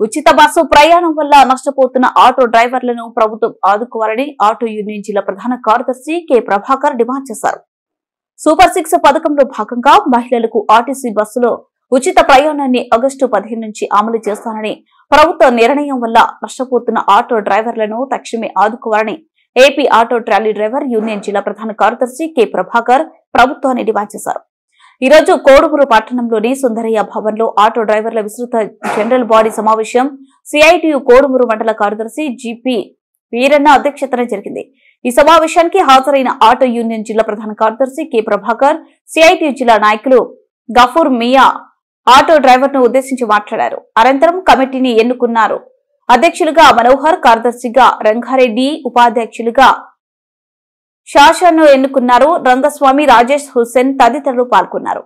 ఉచిత బస్సు ప్రయాణం వల్ల నష్టపోతున్న ఆటో డ్రైవర్లను ప్రభుత్వం ఆదుకోవాలని ఆటో యూనియన్ జిల్లా ప్రధాన కార్యదర్శి కె ప్రభాకర్ డిమాండ్ చేశారు. సూపర్ 6 పథకంలో భాగంగా మహిళలకు ఆర్టీసీ బస్సులో ఉచిత ప్రయాణాన్ని ఆగస్టు 15 నుంచి అమలు చేస్తానని, ప్రభుత్వ నిర్ణయం వల్ల నష్టపోతున్న ఆటో డ్రైవర్లను తక్షణమే ఆదుకోవాలని AP auto trolley driver union జిల్లా ప్రధాన కార్యదర్శి కె ప్రభాకర్ ప్రభుత్వాన్ని డిమాండ్ చేశారు. ఈ రోజు కోడుమూరు పట్టణంలోని సుందరయ్య భవన్ లో ఆటో డ్రైవర్ల విస్తృత జనరల్ బాడీ సమావేశం సిఐటియు కోడుమూరు మండల కార్యదర్శి జిపి వీరన్న అధ్యక్షతన జరిగింది. ఈ సమావేశానికి హాజరైన ఆటో యూనియన్ జిల్లా ప్రధాన కార్యదర్శి కె ప్రభాకర్, సిఐటియు జిల్లా నాయకులు గఫూర్ మియా ఆటో డ్రైవర్ ను ఉద్దేశించి మాట్లాడారు. అనంతరం కమిటీని ఎన్నుకున్నారు. అధ్యక్షులుగా మనోహర్, కార్యదర్శిగా రంగారెడ్డి, ఉపాధ్యక్షులుగా షాషాను ఎన్నుకున్నారు. రంగస్వామి, రాజేష్ హుస్సేన్ తదితరులు పాల్గొన్నారు.